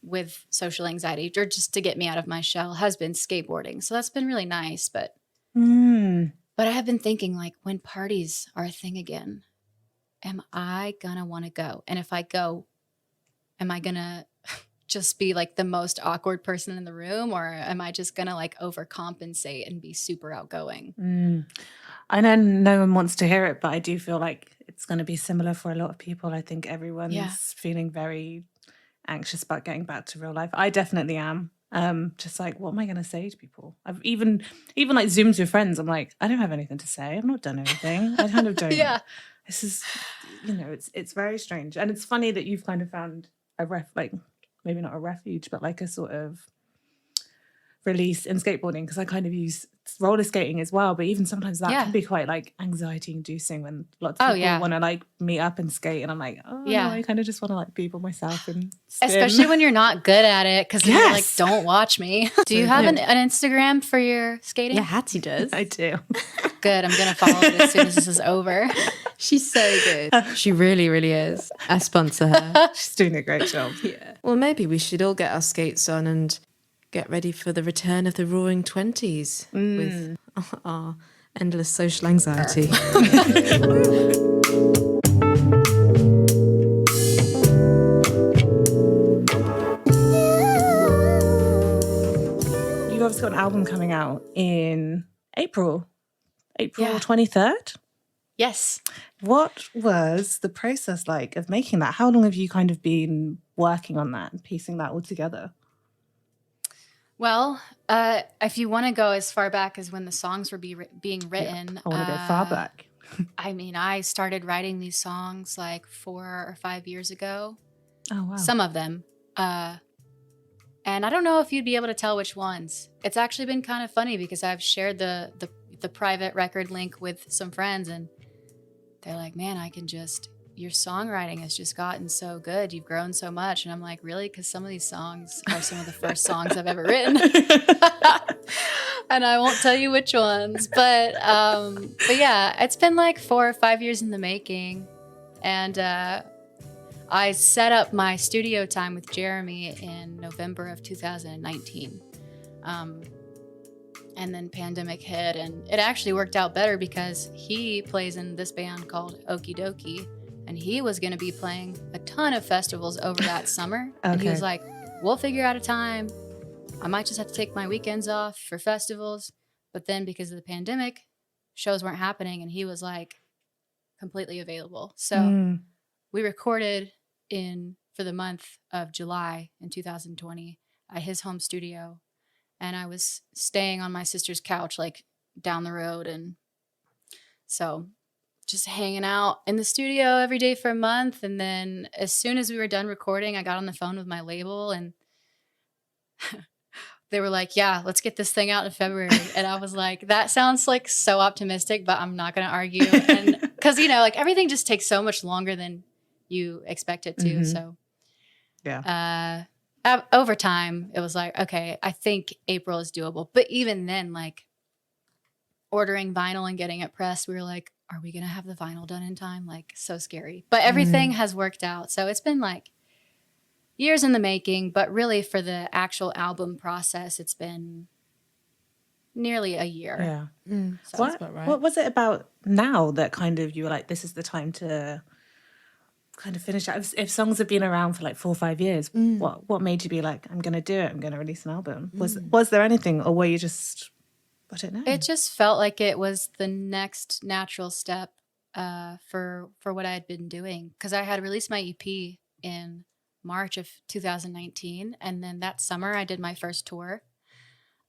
C: with social anxiety, or just to get me out of my shell, has been skateboarding. So that's been really nice. But I have been thinking, like, when parties are a thing again, am I gonna want to go? And if I go, am I gonna just be like the most awkward person in the room, or am I just gonna like overcompensate and be super outgoing?
B: I know no one wants to hear it, but I do feel like it's going to be similar for a lot of people. I think everyone's feeling very anxious about getting back to real life. I definitely am. Just like, what am I going to say to people? I've even like Zooms with friends. I'm like, I don't have anything to say. I've not done anything. I kind of don't. This is, you know, it's very strange. And it's funny that you've kind of found like maybe not a refuge, but like a sort of release in skateboarding, because I kind of use roller skating as well, but even sometimes that can be quite like anxiety inducing when lots of people want to like meet up and skate, and I'm like, no, I kind of just want to like be by myself and spin.
C: Especially when you're not good at it, because you're like, don't watch me. Do you have an Instagram for your skating?
A: Yeah, Hattie does.
B: I do.
C: Good. I'm gonna follow it as soon as this is over.
A: She's so good. She really, really is. I sponsor her.
B: She's doing a great job.
A: Yeah. Well, maybe we should all get our skates on and get ready for the return of the Roaring Twenties with our endless social anxiety.
B: You've obviously got an album coming out in April 23rd.
C: Yes.
B: What was the process like of making that? How long have you kind of been working on that and piecing that all together?
C: Well, if you want to go as far back as when the songs were being written,
B: I want to go far back.
C: I mean, I started writing these songs like 4 or 5 years ago.
B: Oh, wow.
C: Some of them. And I don't know if you'd be able to tell which ones. It's actually been kind of funny because I've shared the private record link with some friends, and they're like, man, your songwriting has just gotten so good. You've grown so much. And I'm like, really? Because some of these songs are some of the first songs I've ever written. And I won't tell you which ones. But yeah, it's been like 4 or 5 years in the making. And I set up my studio time with Jeremy in November of 2019. And then pandemic hit, and it actually worked out better because he plays in this band called Okie Dokie. And he was going to be playing a ton of festivals over that summer. Okay. And he was like, we'll figure out a time. I might just have to take my weekends off for festivals. But then because of the pandemic, shows weren't happening. And he was like completely available. So we recorded for the month of July in 2020 at his home studio. And I was staying on my sister's couch, like down the road. And so just hanging out in the studio every day for a month. And then as soon as we were done recording, I got on the phone with my label, and they were like, yeah, let's get this thing out in February. And I was like, that sounds like so optimistic, but I'm not going to argue. And because, you know, like everything just takes so much longer than you expect it to. Mm-hmm. So yeah, over time it was like, okay, I think April is doable. But even then, like ordering vinyl and getting it pressed, we were like, are we going to have the vinyl done in time? Like, so scary. But everything has worked out. So it's been like years in the making, but really for the actual album process, it's been nearly a year.
B: Yeah. Sounds about right. What was it about now that kind of you were like, this is the time to kind of finish out? If songs have been around for like 4 or 5 years, what made you be like, I'm going to do it, I'm going to release an album? Was there anything, or were you just, I don't know?
C: It just felt like it was the next natural step for what I had been doing. Because I had released my EP in March of 2019. And then that summer I did my first tour.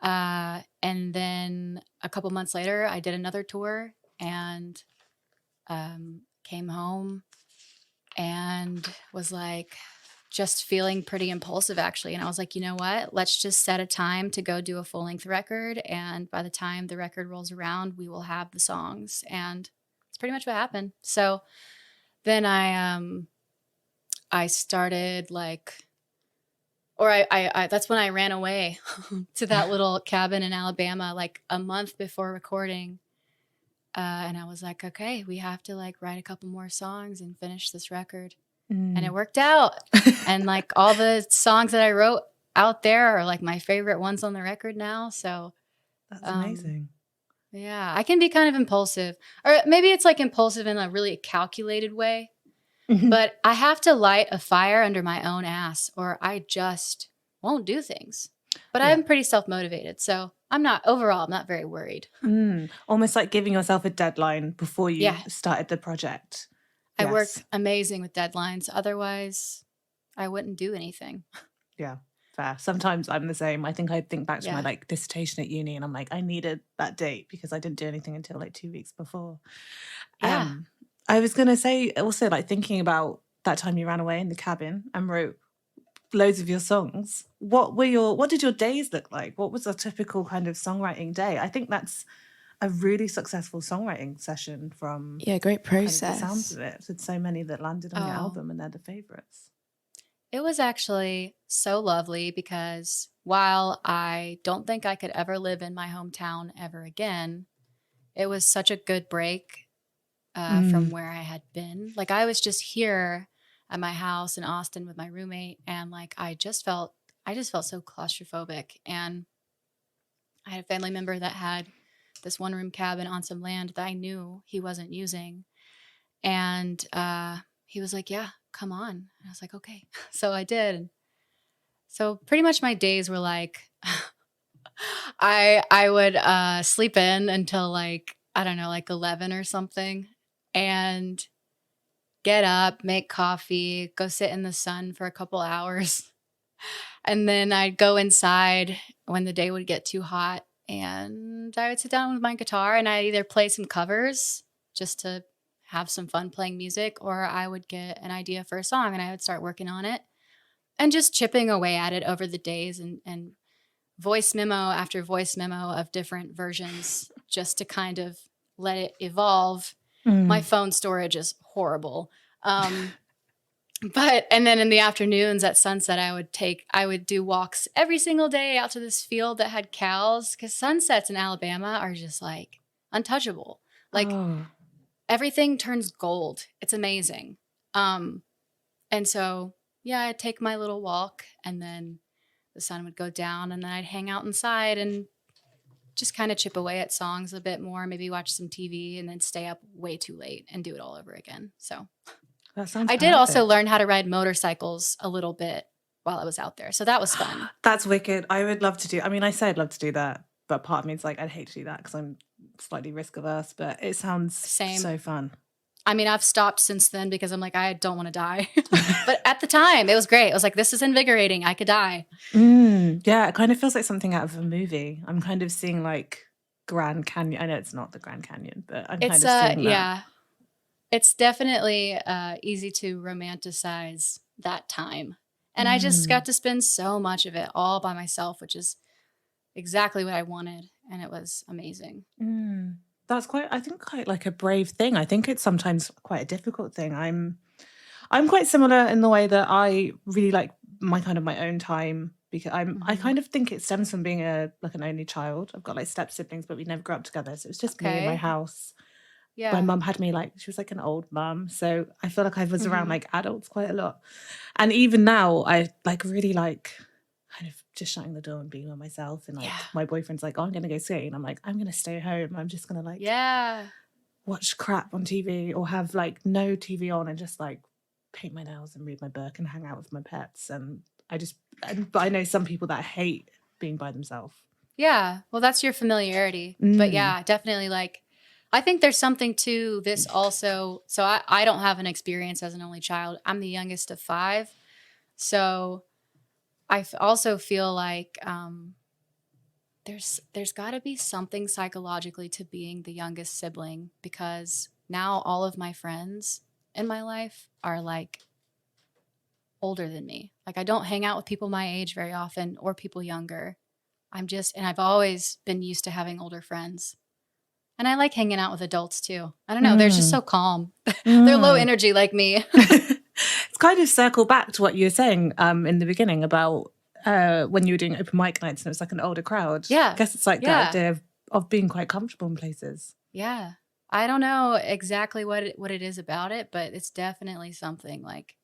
C: And then a couple months later, I did another tour and came home and was like just feeling pretty impulsive, actually. And I was like, you know what? Let's just set a time to go do a full-length record. And by the time the record rolls around, we will have the songs. And it's pretty much what happened. So then I started like Or I that's when I ran away to that little cabin in Alabama like a month before recording. And I was like, okay, we have to like write a couple more songs and finish this record. And it worked out. And like all the songs that I wrote out there are like my favorite ones on the record now. So
B: That's amazing.
C: yeah, I can be kind of impulsive, or maybe it's like impulsive in a really calculated way. But I have to light a fire under my own ass or I just won't do things. But I'm pretty self-motivated. So I'm not very worried.
B: Almost like giving yourself a deadline before you started the project.
C: I work amazing with deadlines. Otherwise, I wouldn't do anything.
B: Yeah, fair. Sometimes I'm the same. I think back to my like dissertation at uni and I'm like, I needed that date because I didn't do anything until like 2 weeks before.
C: Yeah.
B: I was going to say also like thinking about that time you ran away in the cabin and wrote loads of your songs. What did your days look like? What was a typical kind of songwriting day? I think that's a really successful songwriting session from
A: great process.
B: Kind of the sounds of it. With so many that landed on your album and they're the favorites.
C: It was actually so lovely because while I don't think I could ever live in my hometown ever again, it was such a good break from where I had been. Like I was just here at my house in Austin with my roommate and like I just felt so claustrophobic. And I had a family member that had this one room cabin on some land that I knew he wasn't using. And he was like, yeah, come on. And I was like, okay. So I did. So pretty much my days were like, I would sleep in until like, I don't know, like 11 or something and get up, make coffee, go sit in the sun for a couple hours. And then I'd go inside when the day would get too hot and I would sit down with my guitar and I'd either play some covers just to have some fun playing music, or I would get an idea for a song and I would start working on it and just chipping away at it over the days and voice memo after voice memo of different versions just to kind of let it evolve. My phone storage is horrible. But then in the afternoons at sunset, I would do walks every single day out to this field that had cows because sunsets in Alabama are just like untouchable. Like everything turns gold. It's amazing. And so, yeah, I'd take my little walk and then the sun would go down and then I'd hang out inside and just kind of chip away at songs a bit more, maybe watch some TV and then stay up way too late and do it all over again. So
B: that sounds
C: I did also learn how to ride motorcycles a little bit while I was out there. So that was fun.
B: That's wicked. I would love to do. I mean, I say I'd love to do that, but part of me is like, I'd hate to do that because I'm slightly risk averse, but it sounds so fun.
C: I mean, I've stopped since then because I'm like, I don't want to die. But at the time, it was great. I was like, this is invigorating. I could die.
B: Yeah, it kind of feels like something out of a movie. I'm kind of seeing like Grand Canyon. I know it's not the Grand Canyon, but I'm kind of seeing that.
C: Yeah. It's definitely easy to romanticize that time. And I just got to spend so much of it all by myself, which is exactly what I wanted. And it was amazing.
B: That's quite like a brave thing. I think it's sometimes quite a difficult thing. I'm quite similar in the way that I really like my own time because I kind of think it stems from being an only child. I've got like step siblings, but we never grew up together. So it was just me in my house. Yeah. My mum had me she was like an old mum. So I feel like I was around like adults quite a lot. And even now I really kind of just shutting the door and being by myself. And my boyfriend's like, oh, I'm going to go skating. I'm like, I'm going to stay home. I'm just going to watch crap on TV or have like no TV on and just like paint my nails and read my book and hang out with my pets. And but I know some people that hate being by themselves.
C: Yeah. Well, that's your familiarity. But yeah, definitely I think there's something to this also. So I don't have an experience as an only child. I'm the youngest of 5. So I also feel like there's got to be something psychologically to being the youngest sibling because now all of my friends in my life are like older than me. Like I don't hang out with people my age very often or people younger. And I've always been used to having older friends. And I like hanging out with adults too. I don't know. They're just so calm. They're low energy like me.
B: It's kind of circle back to what you were saying in the beginning about when you were doing open mic nights and it was like an older crowd.
C: Yeah.
B: I guess it's like that idea of being quite comfortable in places.
C: Yeah. I don't know exactly what it is about it, but it's definitely something like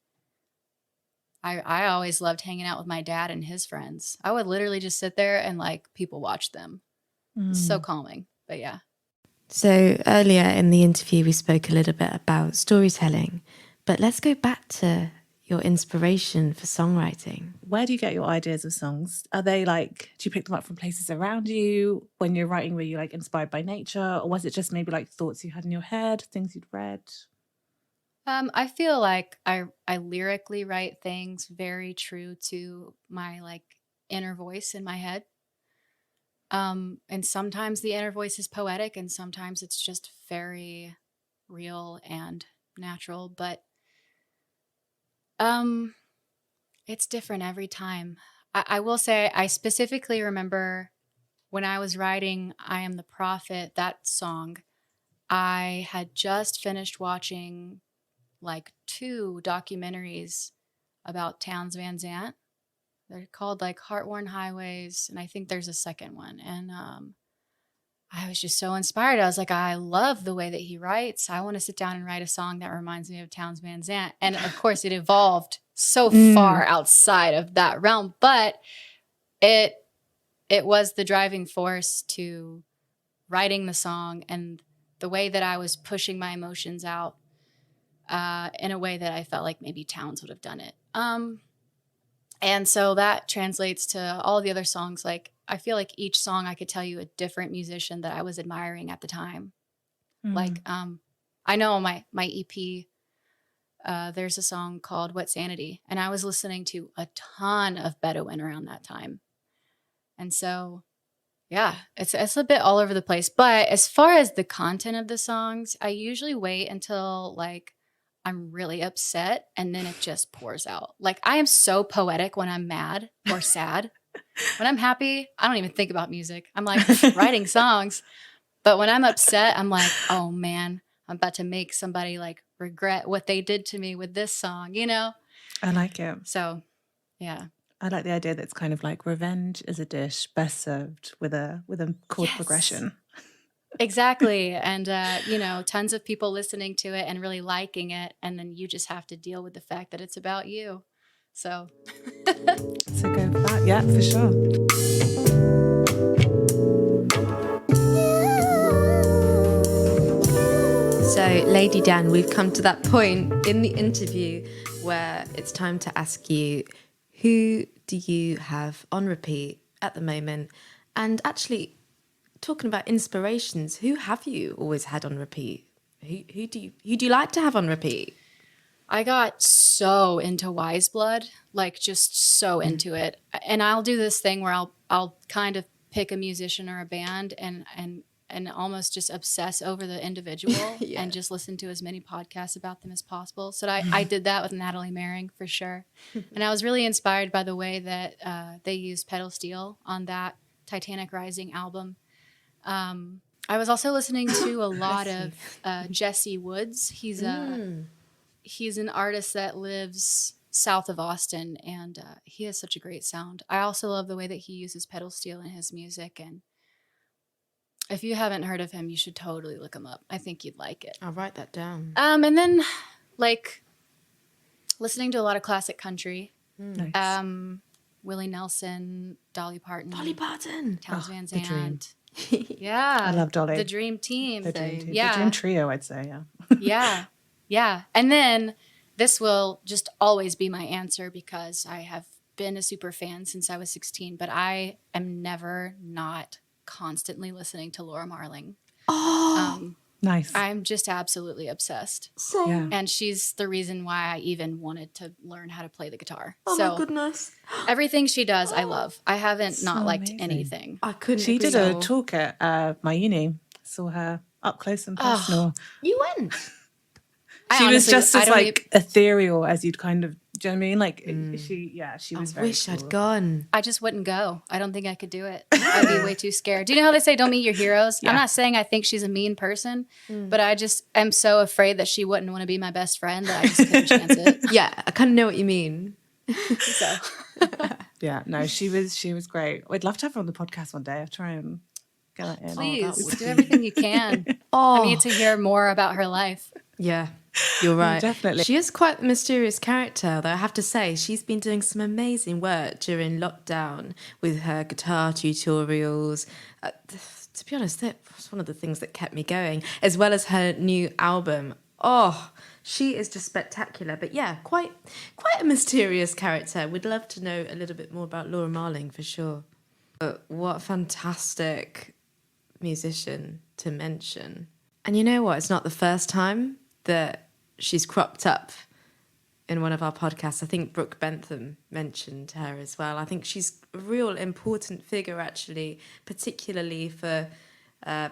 C: I always loved hanging out with my dad and his friends. I would literally just sit there and like people watch them. It's so calming. But yeah.
A: So earlier in the interview, we spoke a little bit about storytelling, but let's go back to your inspiration for songwriting.
B: Where do you get your ideas of songs? Are they like, do you pick them up from places around you? When you're writing, were you like inspired by nature? Or was it just maybe like thoughts you had in your head, things you'd read?
C: I feel like I lyrically write things very true to my like inner voice in my head. And sometimes the inner voice is poetic and sometimes it's just very real and natural, but it's different every time. I will say I specifically remember when I was writing I Am the Prophet, that song, I had just finished watching like 2 documentaries about Towns Van Zandt. They're called like Heartworn Highways, and I think there's a second one. And I was just so inspired. I was like, I love the way that he writes. I want to sit down and write a song that reminds me of Towns Van Zandt. And of course, it evolved so far outside of that realm, but it was the driving force to writing the song and the way that I was pushing my emotions out in a way that I felt like maybe Towns would have done it. And so that translates to all the other songs. Like, I feel like each song I could tell you a different musician that I was admiring at the time. Like, I know my EP, there's a song called Wet Sanity, and I was listening to a ton of Bedouin around that time. And so, yeah, it's a bit all over the place. But as far as the content of the songs, I usually wait until like I'm really upset and then it just pours out. Like, I am so poetic when I'm mad or sad. When I'm happy, I don't even think about music. I'm like writing songs. But when I'm upset, I'm like, oh man, I'm about to make somebody like regret what they did to me with this song, you know?
B: I like it.
C: So, yeah.
B: I like the idea that it's kind of like revenge is a dish best served with a chord progression.
C: Exactly. And, tons of people listening to it and really liking it. And then you just have to deal with the fact that it's about you. So.
B: So go for that. Yeah, for sure.
A: So, Lady Dan, we've come to that point in the interview where it's time to ask you, who do you have on repeat at the moment? And actually, talking about inspirations, who have you always had on repeat? Who do you like to have on repeat?
C: I got so into Wise Blood, like just so into it. And I'll do this thing where I'll kind of pick a musician or a band and almost just obsess over the individual and just listen to as many podcasts about them as possible. So I did that with Natalie Merring for sure. And I was really inspired by the way that they used pedal steel on that Titanic Rising album. I was also listening to a lot of Jesse Woods. He's an artist that lives south of Austin, and he has such a great sound. I also love the way that he uses pedal steel in his music, and if you haven't heard of him, you should totally look him up. I think you'd like it.
A: I'll write that down.
C: And then, like, listening to a lot of classic country.
B: Nice.
C: Willie Nelson, Dolly Parton, Towns Van
B: the dream.
C: Zandt. Yeah.
B: I love Dolly.
C: The Dream Team.
B: The dream team.
C: Yeah.
B: The dream trio, I'd say, yeah.
C: Yeah. Yeah. And then this will just always be my answer because I have been a super fan since I was 16, but I am never not constantly listening to Laura Marling.
B: Nice.
C: I'm just absolutely obsessed.
B: Yeah.
C: And she's the reason why I even wanted to learn how to play the guitar.
A: Oh
C: so
A: my goodness.
C: everything she does, I love. I haven't not
B: So
C: liked
B: amazing.
C: anything.
A: I couldn't
B: She
A: agree
B: did a
A: more.
B: talk at my uni. Saw her up close and personal.
A: You went?
B: She was
C: honestly-
B: just
C: I
B: as
C: don't
B: like ethereal as you'd kind of, do you know what I mean? Like she
A: I
B: was very
A: wish
B: cool.
A: I'd gone.
C: I just wouldn't go. I don't think I could do it. I'd be way too scared. Do you know how they say don't meet your heroes?
B: Yeah.
C: I'm not saying I think she's a mean person, but I just am so afraid that she wouldn't want to be my best friend that I just couldn't chance it.
A: Yeah, I kind of know what you mean.
C: So
B: Yeah, no, she was great. I'd love to have her on the podcast one day. I'll try and get that in.
C: Please
A: would
C: do everything you can. I need to hear more about her life.
A: Yeah, you're right.
B: Definitely.
A: She is quite a mysterious character, though I have to say. She's been doing some amazing work during lockdown with her guitar tutorials. To be honest, that was one of the things that kept me going, as well as her new album. Oh, she is just spectacular. But yeah, quite a mysterious character. We'd love to know a little bit more about Laura Marling for sure. But what a fantastic musician to mention. And you know what? It's not the first time that she's cropped up in one of our podcasts. I think Brooke Bentham mentioned her as well. I think she's a real important figure, actually, particularly for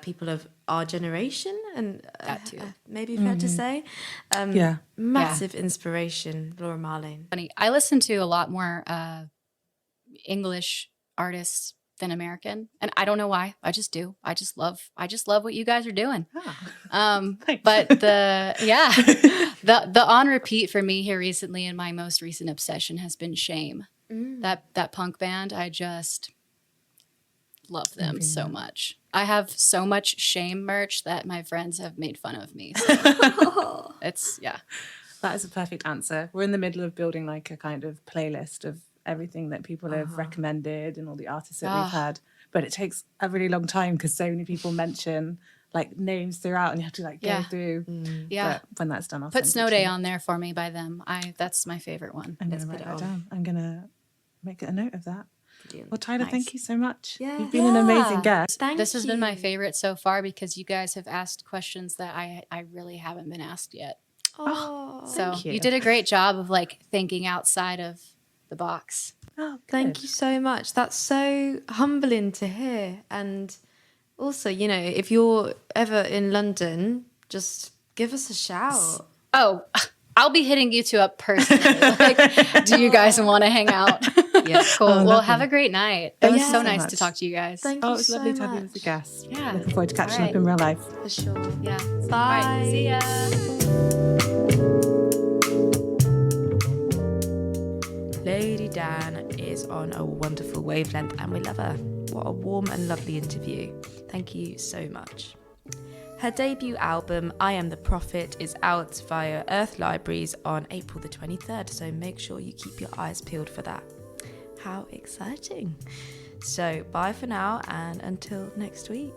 A: people of our generation, and
C: That too.
A: maybe fair to say. Massive inspiration, Laura Marling.
C: Funny. I listen to a lot more English artists than American, and I don't know why. I just do. I just love what you guys are doing. But the on repeat for me here recently, and my most recent obsession has been Shame. That punk band. I just love them so much. I have so much Shame merch that my friends have made fun of me. So it's
B: That is a perfect answer. We're in the middle of building like a kind of playlist of everything that people have recommended and all the artists that we've had. But it takes a really long time because so many people mention like names throughout, and you have to like go through. But when that's done, I'll
C: put
B: send
C: Snow
B: it to
C: Day
B: you.
C: on there for me by them. That's my favorite one.
B: I'm going to write that down. I'm going to make a note of that.
A: Brilliant.
B: Well, Tyler, thank you so much.
A: Yeah.
B: You've been an amazing guest.
C: This has been my favorite so far because you guys have asked questions that I really haven't been asked yet.
A: Oh,
C: So
B: Thank you.
C: you did a great job of like thinking outside of the box.
B: Oh,
A: thank you so much. That's so humbling to hear. And also, you know, if you're ever in London, just give us a shout.
C: Oh, I'll be hitting you two up personally. Like, do you guys want to hang out?
A: Yeah.
C: Cool. Well, have a great night. It was
B: you
C: so
B: so
C: nice
B: much.
C: to talk to you guys.
A: Thank
B: Oh,
A: you
B: it was
A: so
B: lovely
A: much.
B: to have you as a guest.
C: Yeah.
B: Looking forward to catching
C: All
B: up in real life.
A: For sure.
C: Yeah.
A: Bye.
C: All right. See ya.
A: Lady Dan is on a wonderful wavelength and we love her. What a warm and lovely interview. Thank you so much. Her debut album, I Am the Prophet, is out via Earth Libraries on April the 23rd, so make sure you keep your eyes peeled for that. How exciting. So bye for now and until next week.